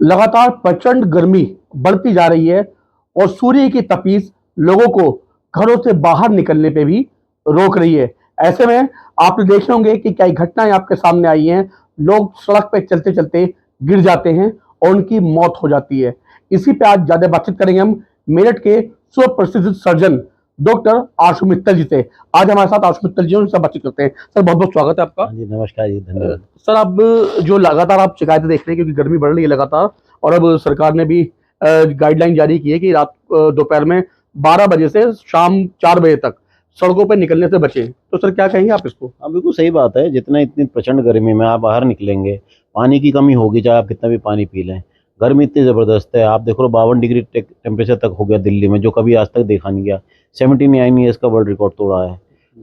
लगातार प्रचंड गर्मी बढ़ती जा रही है और सूर्य की तपीस लोगों को घरों से बाहर निकलने पे भी रोक रही है। ऐसे में आपने देखे होंगे कि कई घटनाएं आपके सामने आई हैं। लोग सड़क पे चलते चलते गिर जाते हैं और उनकी मौत हो जाती है। इसी पे आज ज्यादा बातचीत करेंगे हम मेरठ के सुप्रसिद्ध सर्जन डॉक्टर आशु मित्तल जी से। आज हमारे साथ आशु मित्तल जी हैं, उनसे बातचीत करते हैं। सर, बहुत बहुत स्वागत है आपका। हाँ जी, नमस्कार जी, धन्यवाद। सर, अब जो लगातार आप शिकायतें देख रहे हैं क्योंकि गर्मी बढ़ रही है लगातार, और अब सरकार ने भी गाइडलाइन जारी की है कि रात दोपहर में 12 बजे से शाम 4 बजे तक सड़कों पर निकलने से बचें। तो सर, क्या कहेंगे आप इसको? हाँ, बिल्कुल सही बात है। जितना इतनी प्रचंड गर्मी में आप बाहर निकलेंगे, पानी की कमी होगी, चाहे आप कितना भी पानी पी लें। गर्मी इतनी ज़बरदस्त है, आप देख लो 52 डिग्री टेम्परेचर तक हो गया दिल्ली में, जो कभी आज तक देखा नहीं गया। 79 ईयर्स का वर्ल्ड रिकॉर्ड तोड़ा है।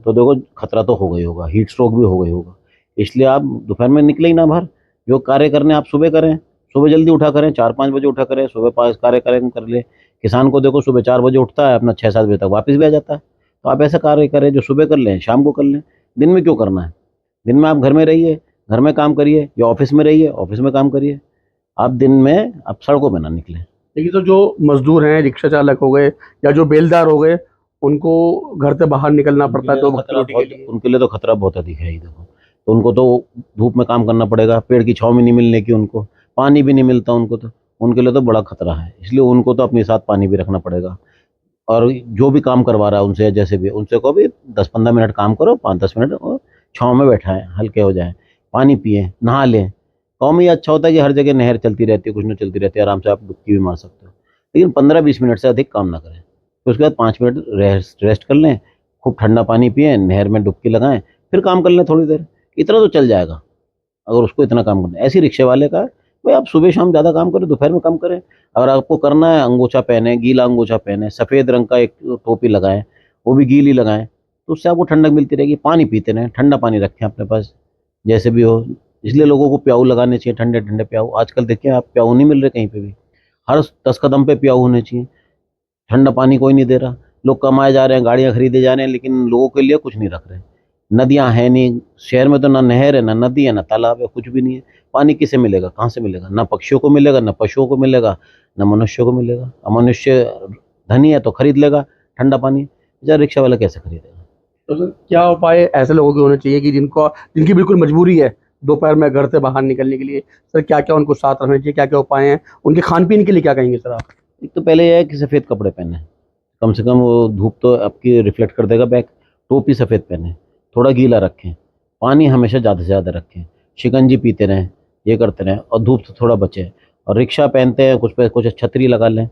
तो देखो, खतरा तो हो गई होगा, हीट स्ट्रोक भी हो गई होगा। इसलिए आप दोपहर में निकले ही ना बाहर। जो कार्य करने आप सुबह करें, सुबह जल्दी उठा करें, 4-5 बजे उठा करें, सुबह 5 कार्य करें कर ले। किसान को देखो, सुबह 4 बजे उठता है, अपना 6-7 बजे तक वापस भी आ जाता है। तो आप ऐसा कार्य करें जो सुबह कर लें, शाम को कर लें। दिन में क्यों करना है? दिन में आप घर में रहिए, घर में काम करिए, या ऑफिस में रहिए, ऑफिस में काम करिए। आप दिन में आप सड़कों पे ना निकलें। देखिए, तो जो मजदूर हैं, रिक्शा चालक हो गए या जो बेलदार हो गए, उनको घर से बाहर निकलना पड़ता है 2 वक्त की रोटी के लिए। उनके लिए तो खतरा बहुत अधिक है ही। देखो, तो उनको तो धूप में काम करना पड़ेगा, पेड़ की छाँव भी नहीं मिलने की उनको, पानी भी नहीं मिलता उनको, तो उनके लिए तो बड़ा खतरा है। इसलिए उनको तो अपने साथ पानी भी रखना पड़ेगा। और जो भी काम करवा रहा है उनसे, जैसे भी उनसे को भी 10-15 मिनट काम करो, 5-10 मिनट और छाँव में बैठाएं, हल्के हो जाएं, पानी पिएं, नहा लें। गाँव में ये अच्छा होता है कि हर जगह नहर चलती रहती है, कुछ न चलती रहती है, आराम से आप डुबकी भी मार सकते हो। लेकिन 15-20 मिनट से अधिक काम ना करें। फिर उसके बाद 5 मिनट रेस्ट कर लें, खूब ठंडा पानी पिएं, नहर में डुबकी लगाएं, फिर काम कर लें थोड़ी देर। इतना तो चल जाएगा, अगर उसको इतना काम करना है। ऐसे ही रिक्शे वाले का है, भाई आप सुबह शाम ज़्यादा काम करें, दोपहर में कम करें। अगर आपको करना है, अंगोछा पहने, गीला अंगोछा पहने, सफ़ेद रंग का एक टोपी लगाएं, वो भी गीली लगाएं, तो उससे आपको ठंडक मिलती रहेगी। पानी पीते रहें, ठंडा पानी रखें अपने पास, जैसे भी हो। इसलिए लोगों को प्याऊ लगाने चाहिए, ठंडे ठंडे प्याऊ। आजकल देखिए, आप प्याऊ नहीं मिल रहे कहीं पे भी, हर 10 कदम पे प्याऊ होने चाहिए। ठंडा पानी कोई नहीं दे रहा। लोग कमाए जा रहे हैं, गाड़ियाँ खरीदे जा रहे हैं, लेकिन लोगों के लिए कुछ नहीं रख रहे। नदियाँ हैं नहीं, शहर में तो ना नहर है, ना नदी है, ना तालाब है, कुछ भी नहीं है। पानी किसे मिलेगा, कहाँ से मिलेगा? ना पक्षियों को मिलेगा, ना पशुओं को मिलेगा, ना मनुष्यों को मिलेगा। अब मनुष्य धनी है तो खरीद लेगा ठंडा पानी, बेचारा रिक्शा वाला कैसे खरीदेगा? तो सर, क्या उपाय ऐसे लोगों के होने चाहिए कि जिनकी बिल्कुल मजबूरी है दोपहर में घर से बाहर निकलने के लिए? सर, क्या क्या उनको साथ रखना चाहिए? क्या क्या उपाय हैं? उनके खान पीन के लिए क्या कहेंगे सर आप? एक तो पहले यह है कि सफ़ेद कपड़े पहने, कम से कम वो धूप तो आपकी रिफ्लेक्ट कर देगा बैक। टोपी सफ़ेद पहने, थोड़ा गीला रखें, पानी हमेशा ज़्यादा से ज़्यादा रखें, शिकंजी पीते रहें, ये करते रहें, और धूप से थोड़ा बचें। और रिक्शा पहनते हैं, कुछ पे कुछ छतरी लगा लें।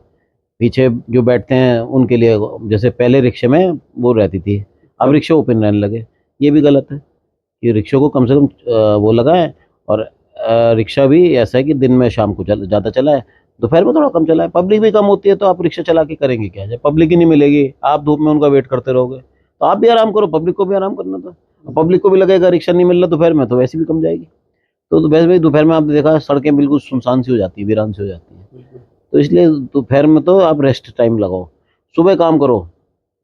पीछे जो बैठते हैं उनके लिए, जैसे पहले रिक्शे में वो रहती थी, अब रिक्शा ओपन रहने लगे। ये भी गलत है कि रिक्शे को कम से कम वो लगाएं। और रिक्शा भी ऐसा है कि दिन में शाम को ज़्यादा चलाएं, दोपहर में थोड़ा कम चलाएं। पब्लिक भी कम होती है, तो आप रिक्शा चला के करेंगे क्या? जब पब्लिक ही नहीं मिलेगी, आप धूप में उनका वेट करते रहोगे, तो आप भी आराम करो, पब्लिक को भी आराम करना था। पब्लिक को भी लगेगा रिक्शा नहीं मिल रहा दोपहर में, तो वैसे भी कम जाएगी। तो वैसे भी दोपहर में आपने देखा, सड़कें बिल्कुल सुनसान सी हो जाती है, वीरान सी हो जाती है। तो इसलिए दोपहर में तो आप रेस्ट टाइम लगाओ। सुबह काम करो,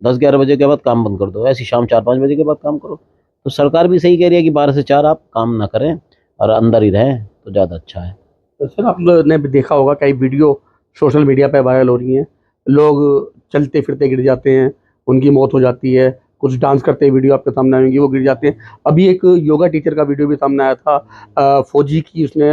10-11 बजे के बाद काम बंद कर दो, ऐसे शाम 4-5 बजे के बाद काम करो। तो सरकार भी सही कह रही है कि 12 से 4 आप काम ना करें और अंदर ही रहें, तो ज़्यादा अच्छा है। तो सर, आपने भी देखा होगा कई वीडियो सोशल मीडिया पे वायरल हो रही हैं। लोग चलते फिरते गिर जाते हैं, उनकी मौत हो जाती है। कुछ डांस करते वीडियो आपके सामने आएंगी, वो गिर जाते हैं। अभी एक योगा टीचर का वीडियो भी सामने आया था, फौजी की उसने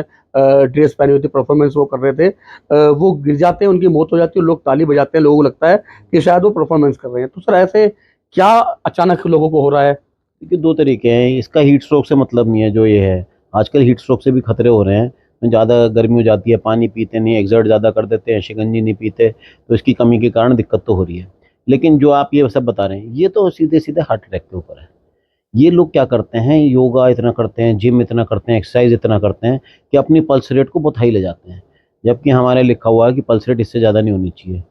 ड्रेस पहनी हुई थी, परफॉर्मेंस वो कर रहे थे। वो गिर जाते हैं, उनकी मौत हो जाती है, लोग ताली बजाते हैं, लोगों को लगता है कि शायद वो परफॉर्मेंस कर रहे हैं। तो सर, ऐसे क्या अचानक लोगों को हो रहा है? देखिए, 2 तरीके हैं, इसका हीट स्ट्रोक से मतलब नहीं है जो ये है। आजकल हीट स्ट्रोक से भी खतरे हो रहे हैं। ज़्यादा गर्मी हो जाती है, पानी पीते नहीं, एक्सर्ट ज़्यादा कर देते हैं, शिकंजी नहीं पीते, तो इसकी कमी के कारण दिक्कत तो हो रही है। लेकिन जो आप ये सब बता रहे हैं, ये तो सीधे-सीधे हार्ट अटैक के ऊपर है। ये लोग क्या करते हैं, योगा इतना करते हैं, जिम इतना करते हैं, एक्सरसाइज इतना करते हैं कि अपनी पल्स रेट को बहुत हाई ले जाते हैं। जबकि हमारे लिखा हुआ है कि पल्स रेट इससे ज़्यादा नहीं होनी चाहिए।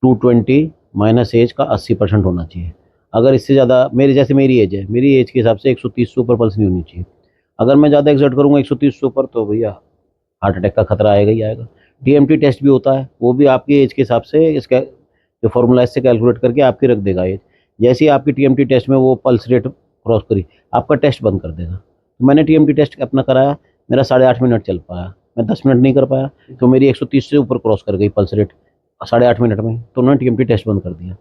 220 माइनस एज का 80% होना चाहिए। अगर इससे ज़्यादा, मेरी एज है, मेरी एज के हिसाब से 130 से ऊपर पल्स नहीं होनी चाहिए। अगर मैं ज़्यादा एक्सर्ट करूँगा 130 से ऊपर, तो भैया हार्ट अटैक का खतरा आएगा ही आएगा। टीएमटी टेस्ट भी होता है, वो भी आपकी एज के हिसाब से इसका जो फॉर्मूला इससे कैलकुलेट करके आपकी रख देगा एज। जैसे ही आपकी टीएमटी टेस्ट में वो पल्स रेट क्रॉस करी, आपका टेस्ट बंद कर देगा। तो मैंने टीएमटी टेस्ट अपना कराया, मेरा 8.5 मिनट चल पाया, मैं 10 मिनट नहीं कर पाया, तो मेरी 130 से ऊपर क्रॉस कर गई पल्स रेट 8.5 मिनट में, तो उन्होंने टीएमटी टेस्ट बंद कर दिया।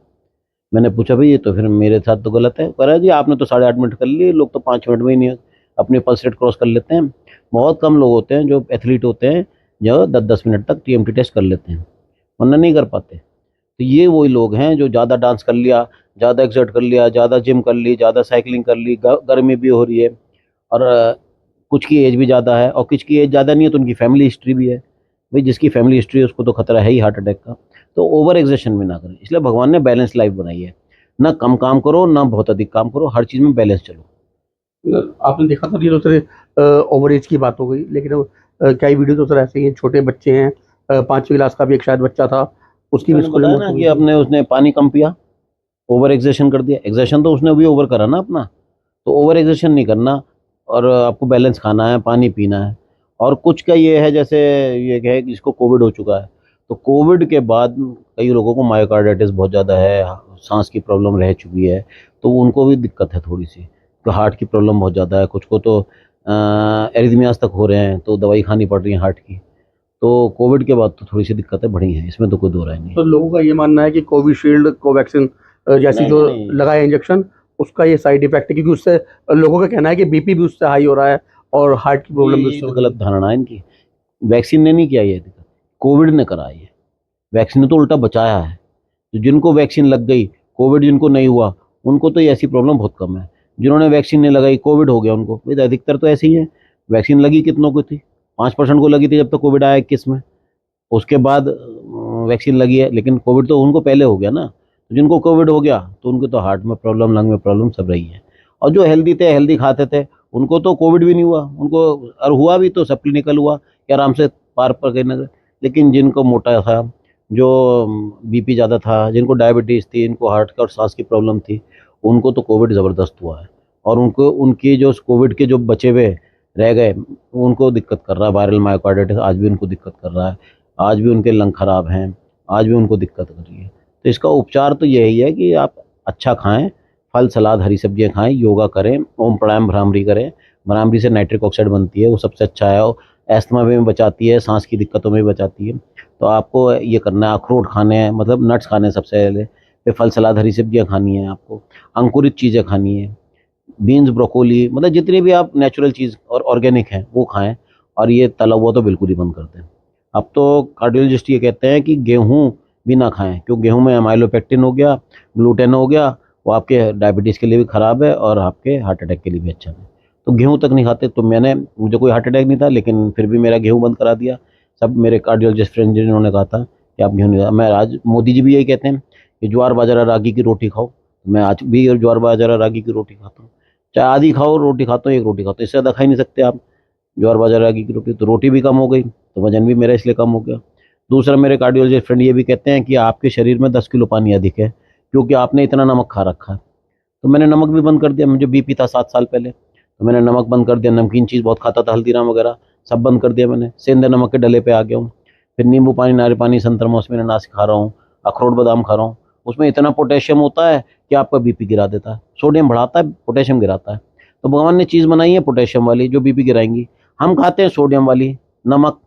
मैंने पूछा भाई ये तो फिर मेरे साथ तो गलत है। कह रहा जी आपने तो 8.5 मिनट कर लिए, लोग तो 5 मिनट में ही नहीं अपनी पल्स रेट क्रॉस कर लेते हैं। बहुत कम लोग होते हैं जो एथलीट होते हैं जो 10-10 मिनट तक टीएमटी टेस्ट कर लेते हैं, वरना नहीं कर पाते। तो ये वही लोग हैं जो ज़्यादा डांस कर लिया, ज़्यादा एक्सर्ट कर लिया, ज़्यादा जिम कर ली, ज़्यादा साइकिलिंग कर ली, गर्मी भी हो रही है, और कुछ की एज भी ज़्यादा है, और कुछ की एज ज़्यादा नहीं है तो उनकी फैमिली हिस्ट्री भी है। भाई जिसकी फैमिली हिस्ट्री है उसको तो खतरा है ही हार्ट अटैक का। तो ओवर एग्जर्शन भी ना करें, इसलिए भगवान ने बैलेंस लाइफ बनाई है, ना कम काम करो ना बहुत अधिक काम करो, हर चीज़ में बैलेंस चलो। आपने देखा था, ये तो सर ओवर एज की बात हो गई, लेकिन कई वीडियो तो सर ऐसे ही हैं, छोटे बच्चे हैं, 5वीं क्लास का भी एक शायद बच्चा था, उसकी भी मैंने स्कूल में बताया मौत ना हो गई कि थी। अपने उसने पानी कम पिया, ओवर एग्जर्शन कर दिया। एग्जर्शन तो उसने भी ओवर करा ना अपना, तो ओवर एग्जर्शन नहीं करना, और आपको बैलेंस खाना है, पानी पीना है। और कुछ का ये है, जैसे ये है कि जिसको कोविड हो चुका है, तो कोविड के बाद कई लोगों को मायोकार्डाइटिस बहुत ज़्यादा है, सांस की प्रॉब्लम रह चुकी है, तो उनको भी दिक्कत है थोड़ी सी, तो हार्ट की प्रॉब्लम बहुत ज़्यादा है, कुछ को तो एरिथमियास तक हो रहे हैं, तो दवाई खानी पड़ रही है हार्ट की। तो कोविड के बाद तो थोड़ी सी दिक्कतें बढ़ी हैं, इसमें तो कोई दो राय नहीं तो है। लोगों का ये मानना है कि कोविशील्ड, कोवैक्सीन जैसी नहीं जो नहीं नहीं, लगाए इंजेक्शन, उसका ये साइड इफेक्ट है, क्योंकि उससे लोगों का कहना है कि बीपी भी उससे हाई हो रहा है और हार्ट की प्रॉब्लम भी ये उससे तो हो रही गलत है। धारणा है इनकी। वैक्सीन ने नहीं किया ये दिक्कत, कोविड ने करा ये। वैक्सीन ने तो उल्टा बचाया है। तो जिनको वैक्सीन लग गई, कोविड जिनको नहीं हुआ, उनको तो ये ऐसी प्रॉब्लम बहुत कम है। जिन्होंने वैक्सीन नहीं लगाई, कोविड हो गया उनको, भाई अधिकतर तो ऐसे ही है। वैक्सीन लगी कितनों को थी? 5% को लगी थी जब तक कोविड आया 21 में। उसके बाद वैक्सीन लगी है, लेकिन कोविड तो उनको पहले हो गया ना। तो जिनको कोविड हो गया तो उनको तो हार्ट में प्रॉब्लम, लंग में प्रॉब्लम सब रही है। और जो हेल्दी थे, हेल्दी खाते थे, उनको तो कोविड भी नहीं हुआ, उनको, और हुआ भी तो सब क्लिनिकल हुआ कि आराम से पार पर गए नजर। लेकिन जिनको मोटा था, जो बीपी ज़्यादा था, जिनको डायबिटीज़ थी, इनको हार्ट का और सांस की प्रॉब्लम थी, उनको तो कोविड ज़बरदस्त हुआ है। और उनको, उनकी जो कोविड के जो बचे हुए रह गए, उनको दिक्कत कर रहा है, वायरल मायोकार्डाइटिस आज भी उनको दिक्कत कर रहा है, आज भी उनके लंग खराब हैं, आज भी उनको दिक्कत हो रही है। तो इसका उपचार तो यही है कि आप अच्छा खाएं, फल सलाद हरी सब्जियां खाएं, योगा करें, ओम प्राणायाम भ्रामरी करें। भ्रामरी से नाइट्रिक ऑक्साइड बनती है, वो सबसे अच्छा है, और अस्थमा में बचाती है, सांस की दिक्कतों में भी बचाती है। तो आपको ये करना है, अखरोट खाने हैं, मतलब नट्स खाने हैं सबसे पहले, फिर फल सलाद हरी सब्जियां खानी है आपको, अंकुरित चीज़ें खानी है, बीन्स, ब्रोकोली, मतलब जितनी भी आप नेचुरल चीज़ और ऑर्गेनिक हैं वो खाएं। और ये तला हुआ तो बिल्कुल ही बंद कर दें। अब तो कार्डियोलॉजिस्ट ये कहते हैं कि गेहूँ भी ना खाएं, क्योंकि गेहूँ में अमाइलोपेक्टिन हो गया, ग्लूटेन हो गया, वो आपके डायबिटीज़ के लिए भी ख़राब है और आपके हार्ट अटैक के लिए भी अच्छा नहीं। तो गेहूँ तक नहीं खाते। तो मैंने, मुझे कोई हार्ट अटैक नहीं था, लेकिन फिर भी मेरा गेहूँ बंद करा दिया। सब मेरे कार्डियोलॉजिस्ट फ्रेंड जिन्होंने कहा था कि आप गेहूँ नहीं खा, मैं आज, मोदी जी भी यही कहते हैं कि ज्वार बाजरा रागी की रोटी खाओ। मैं आज भी ज्वार बाजरा रागी की रोटी खाता हूँ, चाहे आधी खाओ, रोटी खाता हूँ, एक रोटी खाता हूँ, इससे ज़्यादा खा ही नहीं सकते आप। ज्वार बाजरा रागी की रोटी, तो रोटी भी कम हो गई, तो वजन भी मेरा इसलिए कम हो गया। दूसरा, मेरे कार्डियोलॉजिस्ट फ्रेंड ये भी कहते हैं कि आपके शरीर में 10 किलो पानी अधिक है, क्योंकि आपने इतना नमक खा रखा है। तो मैंने नमक भी बंद कर दिया। मुझे बीपी था 7 साल पहले, तो मैंने नमक बंद कर दिया, नमकीन चीज़ बहुत खाता था, हल्दीराम वगैरह सब बंद कर दिया मैंने, सेंधे नमक के डले पे आ गया हूँ। फिर नींबू पानी, नारियल पानी, संतरा मौसमी अनानास खा रहा हूँ, अखरोट बादाम खा रहा हूँ। उसमें इतना पोटेशियम होता है कि आपका बीपी गिरा देता है, सोडियम बढ़ाता है, पोटेशियम गिराता है। तो भगवान ने चीज़ बनाई है पोटेशियम वाली जो बीपी गिराएंगी। हम खाते हैं सोडियम वाली नमक,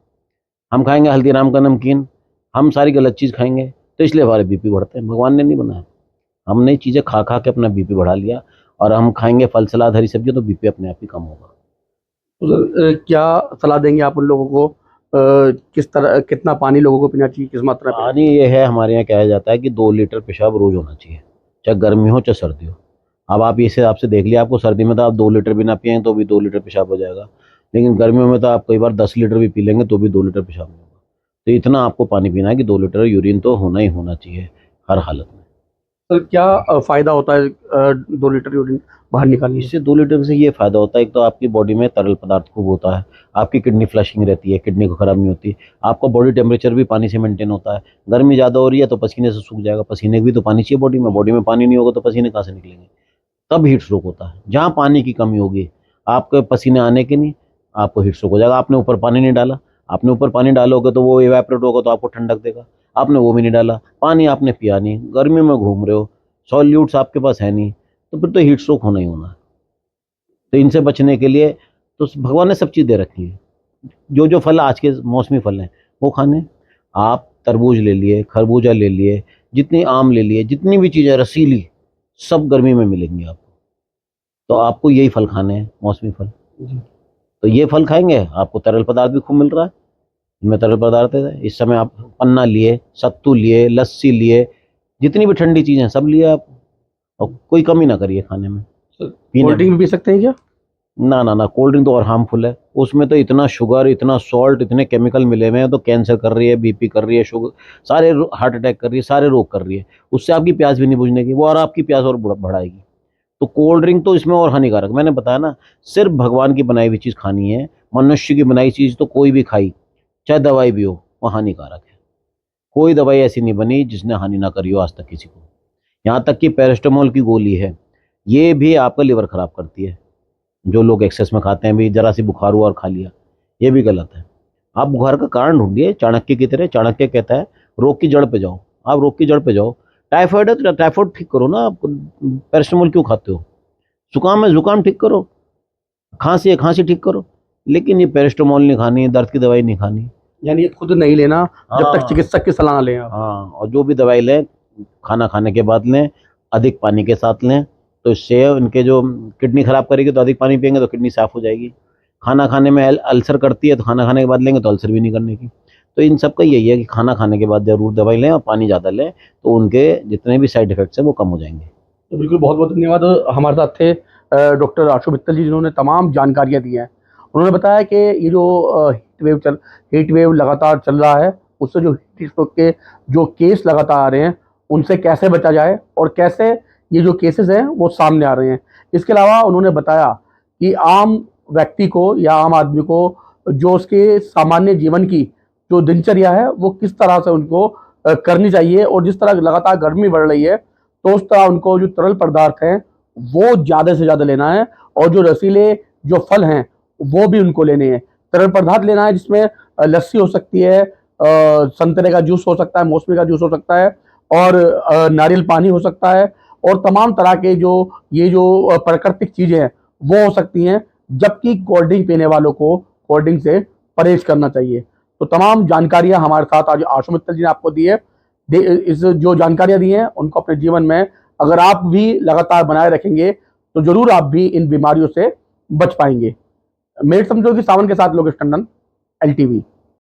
हम खाएंगे हल्दीराम का नमकीन, हम सारी गलत चीज़ खाएंगे, तो इसलिए हमारे बीपी बढ़ते हैं। भगवान ने नहीं बनाया, हमने चीज़ें खा खा के अपना बीपी बढ़ा लिया। और हम खाएंगे फल सलाद हरी सब्जी तो बीपी अपने आप ही कम होगा। तो क्या सलाह देंगे आप उन लोगों को, किस तरह, कितना पानी लोगों को पीना चाहिए, किस मात्रा में पीना पानी ये है, हमारे यहाँ कहा जाता है कि 2 लीटर पेशाब रोज होना चाहिए, चाहे गर्मी हो चाहे सर्दी हो। अब आप इस हिसाब से देख लिया, आपको सर्दी में तो आप 2 लीटर भी ना पिए तो भी 2 लीटर पेशाब हो जाएगा, लेकिन गर्मियों में तो आप कई बार 10 लीटर भी पी लेंगे तो भी 2 लीटर पेशाब नहीं होगा। तो इतना आपको पानी पीना है कि 2 लीटर यूरिन तो होना ही होना चाहिए हर हालत में। चाहिए? क्या फ़ायदा होता है 2 लीटर यूरिन बाहर निकालने में? इससे 2 लीटर से ये फायदा होता है, एक तो आपकी बॉडी में तरल पदार्थ खूब होता है, आपकी किडनी फ्लशिंग रहती है, किडनी को खराब नहीं होती, आपका बॉडी टेम्परेचर भी पानी से मेंटेन होता है। गर्मी ज़्यादा हो रही है तो पसीने से सूख जाएगा, पसीने भी तो पानी चाहिए बॉडी में पानी नहीं होगा तो पसीने कहाँ से निकलेंगे? तब हीट स्ट्रोक होता है, जहाँ पानी की कमी होगी, आपके पसीने आने के नहीं, आपको हीट स्ट्रोक हो जाएगा। आपने ऊपर पानी नहीं डाला, आपने ऊपर पानी डालोगे तो वो इवेपोरेट होगा तो आपको ठंडक देगा, आपने वो भी नहीं डाला, पानी आपने पिया नहीं, गर्मी में घूम रहे हो, सॉल्यूट्स आपके पास है नहीं, तो फिर तो हीट स्ट्रोक होना ही होना है। तो इनसे बचने के लिए तो भगवान ने सब चीज़ दे रखी है, जो जो फल आज के मौसमी फल हैं वो खाने। आप तरबूज ले लिए, खरबूजा ले लिए, जितनी आम ले लिए, जितनी भी चीज़ें रसीली, सब गर्मी में मिलेंगी आपको। तो आपको यही फल खाने हैं, मौसमी फल। जी। तो ये फल खाएंगे, आपको तरल पदार्थ भी खूब मिल रहा है। इनमें तरल पदार्थ है। इस समय आप पन्ना लिए, सत्तू लिए, लस्सी लिए, जितनी भी ठंडी चीज़ें हैं सब लिए आप, और कोई कमी ना करिए खाने में, पीने कोल्ड ड्रिंक में। भी पी सकते हैं क्या? ना ना ना, कोल्ड ड्रिंक तो और हार्मफुल है। उसमें तो इतना शुगर, इतना सॉल्ट, इतने केमिकल मिले हुए हैं, तो कैंसर कर रही है, बीपी कर रही है, शुगर, सारे हार्ट अटैक कर रही है, सारे रोग कर रही है। उससे आपकी प्यास भी नहीं बुझने की, वो और आपकी प्यास और बढ़ाएगी। तो कोल्ड ड्रिंक तो इसमें और हानिकारक। मैंने बताया ना, सिर्फ भगवान की बनाई हुई चीज़ खानी है। मनुष्य की बनाई चीज़ तो कोई भी खाई, चाहे दवाई भी हो, वो हानिकारक है। कोई दवाई ऐसी नहीं बनी जिसने हानि ना करी हो आज तक किसी को। यहाँ तक कि पैरास्टामोल की गोली है, ये भी आपका लिवर खराब करती है। जो लोग एक्सेस में खाते हैं, भी जरा सी बुखार हुआ और खा लिया, ये भी गलत है। आप बुखार का कारण ढूंढिए, चाणक्य की तरह। चाणक्य कहता है रोग की जड़ पे जाओ। आप रोग की जड़ पे जाओ। टाइफाइड है तो टाइफाइड ठीक करो ना, आप पैरास्टामोल क्यों खाते हो? जुकाम है, जुकाम ठीक करो। खांसी है, खांसी ठीक करो। लेकिन ये पैरास्टामोल नहीं खानी, दर्द की दवाई नहीं खानी। यानी ये खुद नहीं लेना जब तक हाँ चिकित्सक की सलाह ना लें आप। हाँ, और जो भी दवाई लें, खाना खाने के बाद लें, अधिक पानी के साथ लें। तो इससे इनके जो किडनी खराब करेगी, तो अधिक पानी पियेंगे तो किडनी साफ हो जाएगी। खाना खाने में अल्सर करती है, तो खाना खाने के बाद लेंगे तो अल्सर भी नहीं करने की। तो इन सब का यही है कि खाना खाने के बाद ज़रूर दवाई लें और पानी ज़्यादा लें, तो उनके जितने भी साइड इफ़ेक्ट्स हैं वो कम हो जाएंगे। तो बिल्कुल, बहुत बहुत धन्यवाद। हमारे साथ थे डॉक्टर आशु मित्तल जी, जिन्होंने तमाम जानकारियाँ दी हैं। उन्होंने बताया कि ये जो हीट वेव लगातार चल रहा है, उससे जो हीट स्ट्रोक के जो केस लगातार आ रहे हैं, उनसे कैसे बचा जाए और कैसे ये जो केसेस हैं वो सामने आ रहे हैं। इसके अलावा उन्होंने बताया कि आम व्यक्ति को या आम आदमी को जो उसके सामान्य जीवन की जो दिनचर्या है वो किस तरह से उनको करनी चाहिए, और जिस तरह लगातार गर्मी बढ़ रही है तो उस तरह उनको जो तरल पदार्थ हैं वो ज़्यादा से ज़्यादा लेना है, और जो रसीले जो फल हैं वो भी उनको लेने हैं। तरल पदार्थ लेना है जिसमें लस्सी हो सकती है, संतरे का जूस हो सकता है, मौसमी का जूस हो सकता है, और नारियल पानी हो सकता है, और तमाम तरह के जो ये जो प्राकृतिक चीज़ें हैं वो हो सकती हैं। जबकि कोल्ड ड्रिंक पीने वालों को कोल्ड ड्रिंक से परहेज करना चाहिए। तो तमाम जानकारियाँ हमारे साथ आज आशु मित्तल जी ने आपको दी है। इस जो जानकारियाँ दी हैं उनको अपने जीवन में अगर आप भी लगातार बनाए रखेंगे तो ज़रूर आप भी इन बीमारियों से बच पाएंगे। मेरे समझो कि सावन के साथ लोकेश टंडन, LTV।